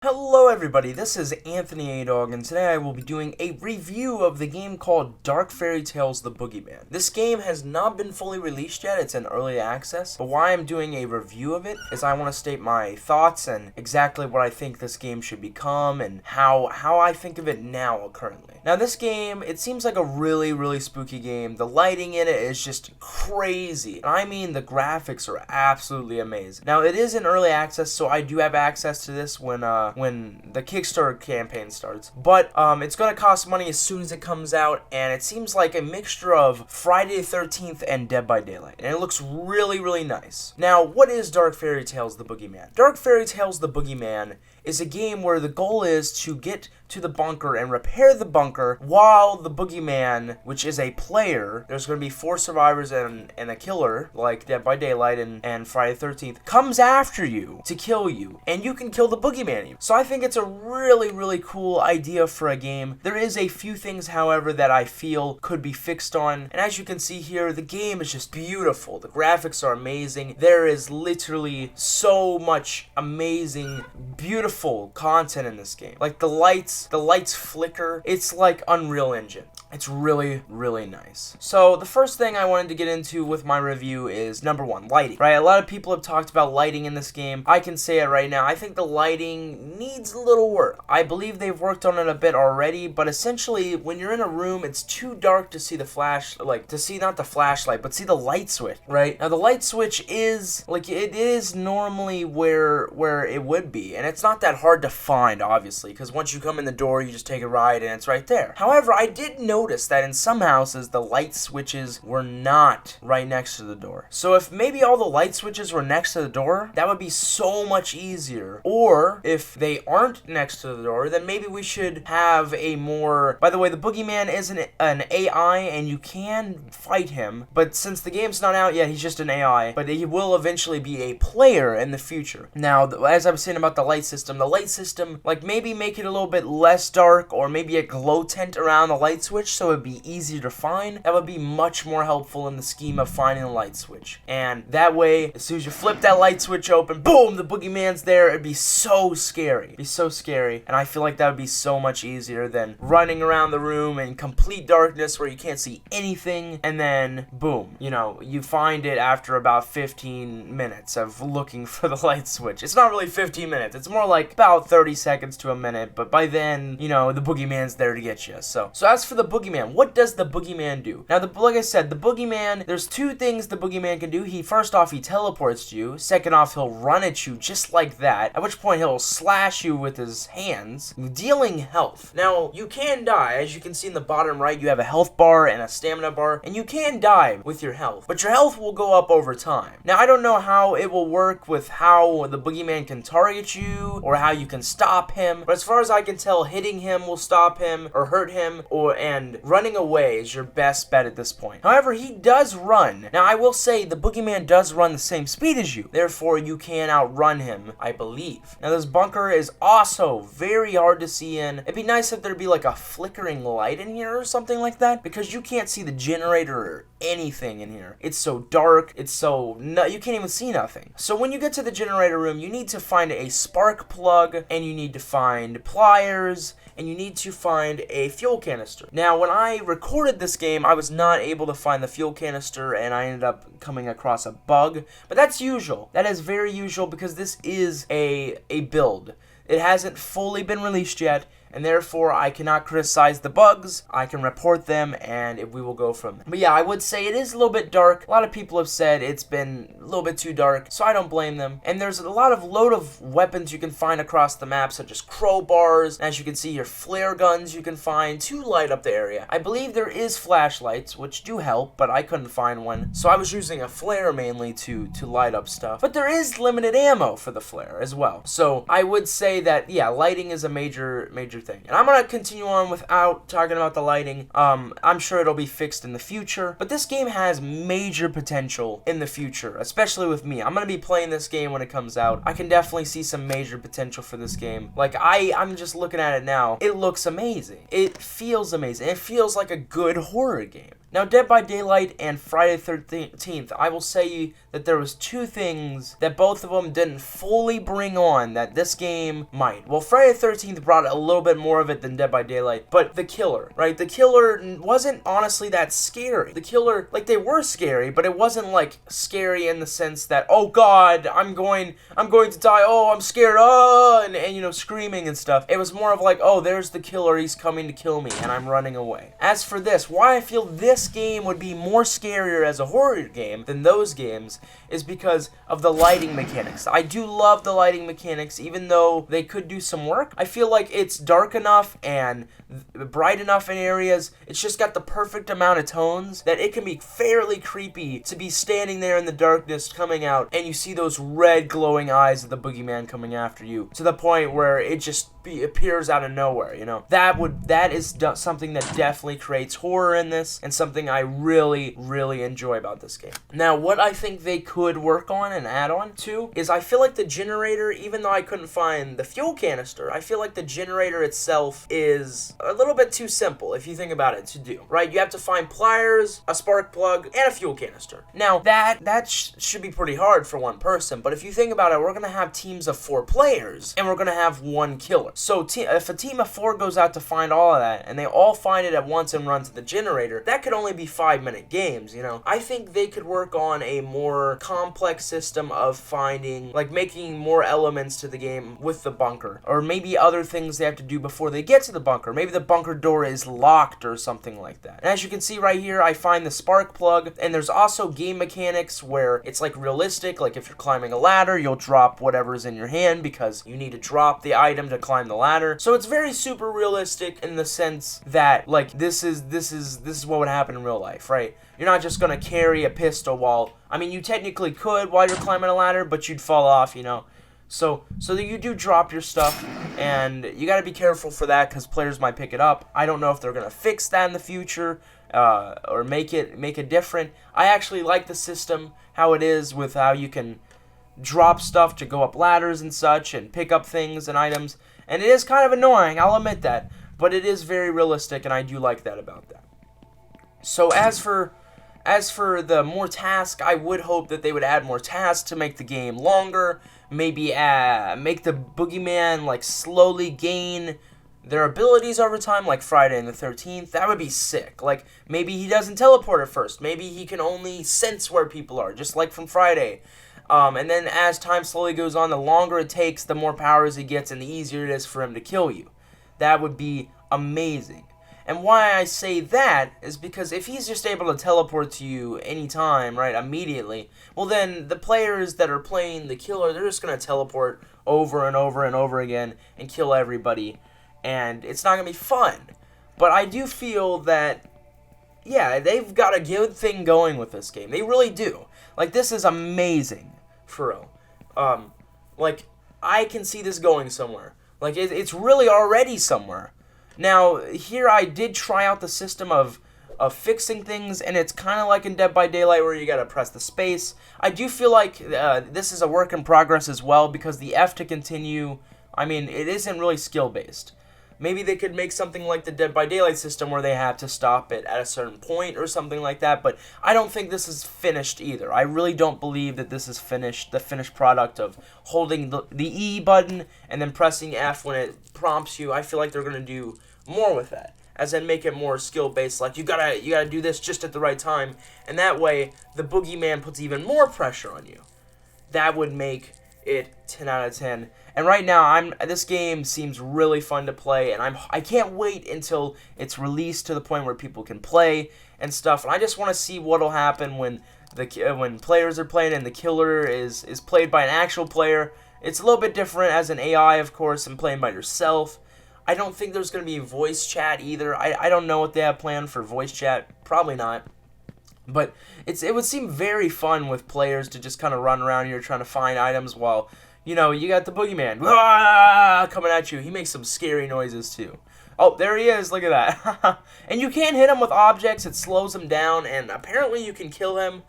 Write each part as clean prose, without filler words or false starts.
Hello everybody, this is Anthony-Adog, and today I will be doing a review of the game called Dark Fairy Tales The Boogeyman. This game has not been fully released yet, it's in early access, but why I'm doing a review of it is I want to state my thoughts and exactly what I think this game should become and how I think of it now currently. Now this game, it seems like a really spooky game. The lighting in it is just crazy, and I mean the graphics are absolutely amazing. Now it is in early access, so I do have access to this when the Kickstarter campaign starts. But it's gonna cost money as soon as it comes out, and it seems like a mixture of Friday the 13th and Dead by Daylight, and it looks really nice. Now, what is Dark Fairy Tales The Boogeyman? Dark Fairy Tales The Boogeyman is a game where the goal is to get to the bunker and repair the bunker while the boogeyman, which is a player, there's going to be 4 survivors and a killer, like Dead by Daylight and Friday the 13th, comes after you to kill you, and you can kill the boogeyman. So I think it's a really cool idea for a game. There is a few things, however, that I feel could be fixed on, and as you can see here, the game is just beautiful. The graphics are amazing. There is literally so much amazing, beautiful content in this game. Like the lights flicker. It's like Unreal Engine. It's really nice. So the first thing I wanted to get into with my review is number 1, lighting. Right? A lot of people have talked about lighting in this game. I can say it right now. I think the lighting needs a little work. I believe they've worked on it a bit already, but essentially when you're in a room, it's too dark to see the not the flashlight, but see the light switch, right? Now the light switch is it is normally where it would be, and it's not that hard to find, obviously, because once you come in the door, you just take a ride and it's right there. However, I did notice that in some houses, the light switches were not right next to the door. So if maybe all the light switches were next to the door, that would be so much easier. Or if they aren't next to the door, then maybe we should have a more... By the way, the boogeyman is an AI, and you can fight him, but since the game's not out yet, he's just an AI, but he will eventually be a player in the future. Now, as I was saying about the light system, like maybe make it a little bit less dark, or maybe a glow tint around the light switch so it'd be easier to find. That would be much more helpful in the scheme of finding the light switch. And that way, as soon as you flip that light switch open, boom, the boogeyman's there. It'd be so scary. It'd be so scary. And I feel like that would be so much easier than running around the room in complete darkness where you can't see anything, and then boom, you find it after about 15 minutes of looking for the light switch. It's not really 15 minutes. It's more like about 30 seconds to a minute, but by then, the boogeyman's there to get you. So as for the boogeyman, what does the boogeyman do? Now, like I said, the boogeyman, there's 2 things the boogeyman can do. First off, he teleports you. Second off, he'll run at you just like that, at which point he'll slash you with his hands, dealing health. Now, you can die. As you can see in the bottom right, you have a health bar and a stamina bar, and you can die with your health, but your health will go up over time. Now, I don't know how it will work with how the boogeyman can target you, or how you can stop him, but as far as I can tell, hitting him will stop him, or hurt him, and running away is your best bet at this point. However, he does run. Now, I will say, the boogeyman does run the same speed as you, therefore you can outrun him, I believe. Now, this bunker is also very hard to see in. It'd be nice if there'd be like a flickering light in here or something like that, because you can't see the generator or anything in here. It's so dark, you can't even see nothing. So when you get to the generator room, you need to find a spark plug, and you need to find pliers, and you need to find a fuel canister. Now, when I recorded this game, I was not able to find the fuel canister, and I ended up coming across a bug, but that's usual. That is very usual, because this is a build. It hasn't fully been released yet, and therefore I cannot criticize the bugs. I can report them, and we will go from there. But yeah, I would say it is a little bit dark. A lot of people have said it's been a little bit too dark, so I don't blame them. And there's a load of weapons you can find across the map, such as crowbars. As you can see here, flare guns you can find to light up the area. I believe there is flashlights, which do help, but I couldn't find one, so I was using a flare mainly to light up stuff. But there is limited ammo for the flare as well. So I would say that, yeah, lighting is a major thing. And I'm gonna continue on without talking about the lighting. I'm sure it'll be fixed in the future, but this game has major potential in the future, especially with me. I'm gonna be playing this game when it comes out. I can definitely see some major potential for this game. Like, I'm just looking at it now. It looks amazing. It feels amazing. It feels like a good horror game. Now, Dead by Daylight and Friday the 13th, I will say that there was two things that both of them didn't fully bring on that this game might. Well, Friday the 13th brought a little bit more of it than Dead by Daylight, but the killer, right? The killer wasn't honestly that scary. The killer, like, they were scary, but it wasn't, like, scary in the sense that, oh god, I'm going to die, oh, I'm scared, oh, and you know, screaming and stuff. It was more of like, oh, there's the killer, he's coming to kill me, and I'm running away. As for this, why I feel this game would be more scarier as a horror game than those games is because of the lighting mechanics. I do love the lighting mechanics, even though they could do some work. I feel like it's dark enough and bright enough in areas. It's just got the perfect amount of tones that it can be fairly creepy to be standing there in the darkness coming out and you see those red glowing eyes of the boogeyman coming after you to the point where it just appears out of nowhere, you know. That is something that definitely creates horror in this and something I really, really enjoy about this game. Now, what I think they could work on and add on to is I feel like the generator, even though I couldn't find the fuel canister, I feel like the generator itself is a little bit too simple if you think about it to do, right? You have to find pliers, a spark plug, and a fuel canister. Now, that should be pretty hard for one person, but if you think about it, we're going to have teams of 4 players, and we're going to have one killer. So if a team of 4 goes out to find all of that, and they all find it at once and run to the generator, that could only be 5-minute games, you know? I think they could work on a more complex system of finding, like making more elements to the game with the bunker, or maybe other things they have to do before they get to the bunker. Maybe the bunker door is locked or something like that. And as you can see right here, I find the spark plug, and there's also game mechanics where it's like realistic, like if you're climbing a ladder, you'll drop whatever's in your hand because you need to drop the item to climb the ladder. So it's very super realistic in the sense that, like, this is what would happen in real life, right? You're not just gonna carry a pistol while, I mean, you technically could while you're climbing a ladder, but you'd fall off, you know. So that you do drop your stuff, and you gotta be careful for that because players might pick it up. I don't know if they're gonna fix that in the future, or make it different. I actually like the system, how it is with how you can drop stuff to go up ladders and such, and pick up things and items. And it is kind of annoying, I'll admit that, but it is very realistic, and I do like that about that. So as for the more tasks, I would hope that they would add more tasks to make the game longer. Maybe make the boogeyman like slowly gain their abilities over time, like Friday and the 13th. That would be sick. Like, maybe he doesn't teleport at first. Maybe he can only sense where people are, just like from Friday. And then as time slowly goes on, the longer it takes, the more powers he gets, and the easier it is for him to kill you. That would be amazing. And why I say that is because if he's just able to teleport to you anytime, right, immediately, well then the players that are playing the killer, they're just going to teleport over and over and over again and kill everybody, and it's not going to be fun. But I do feel that, yeah, they've got a good thing going with this game. They really do. Like, this is amazing, for real. Like, I can see this going somewhere. Like, it's really already somewhere. Now, here I did try out the system of fixing things, and it's kind of like in Dead by Daylight where you gotta press the space. I do feel like this is a work in progress as well, because the F to continue, I mean, it isn't really skill-based. Maybe they could make something like the Dead by Daylight system where they have to stop it at a certain point or something like that, but I don't think this is finished either. I really don't believe that this is finished, the finished product of holding the E button and then pressing F when it prompts you. I feel like they're going to do more with that, as in make it more skill-based, like you gotta do this just at the right time, and that way the boogeyman puts even more pressure on you. That would make it 10 out of 10. And right now, this game seems really fun to play, and I can't wait until it's released to the point where people can play and stuff. And I just want to see what'll happen when players are playing and the killer is played by an actual player. It's a little bit different as an AI, of course, and playing by yourself. I don't think there's going to be voice chat either. I don't know what they have planned for voice chat. Probably not. But it would seem very fun with players to just kind of run around here trying to find items while, you know, you got the boogeyman coming at you. He makes some scary noises too. Oh, there he is. Look at that. And you can't hit him with objects. It slows him down, and apparently you can kill him.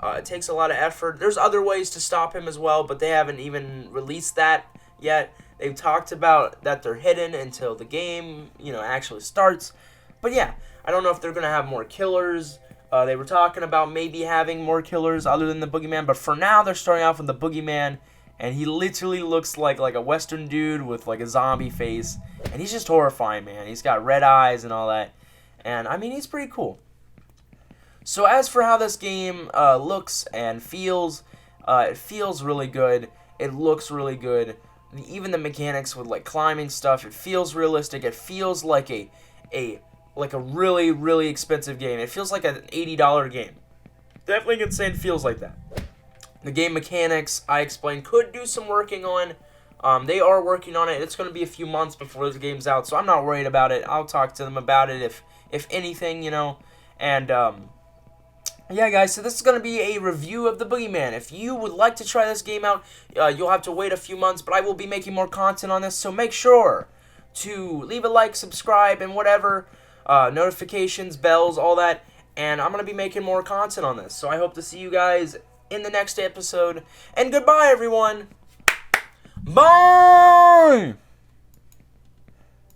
It takes a lot of effort. There's other ways to stop him as well, but they haven't even released that yet. They've talked about that they're hidden until the game, you know, actually starts. But yeah, I don't know if they're going to have more killers. They were talking about maybe having more killers other than the Boogeyman, but for now they're starting off with the Boogeyman, and he literally looks like a Western dude with like a zombie face, and he's just horrifying, man. He's got red eyes and all that, and I mean, he's pretty cool. So as for how this game looks and feels, it feels really good. It looks really good. Even the mechanics with like climbing stuff, it feels realistic. It feels like a really, really expensive game. It feels like an $80 game. Definitely can say it feels like that. The game mechanics, I explained, could do some working on. They are working on it. It's going to be a few months before the game's out, so I'm not worried about it. I'll talk to them about it if anything, you know. And, yeah, guys, so this is going to be a review of The Boogeyman. If you would like to try this game out, you'll have to wait a few months, but I will be making more content on this, so make sure to leave a like, subscribe, and whatever, notifications, bells, all that, and I'm going to be making more content on this. So I hope to see you guys in the next episode, and goodbye, everyone! Bye!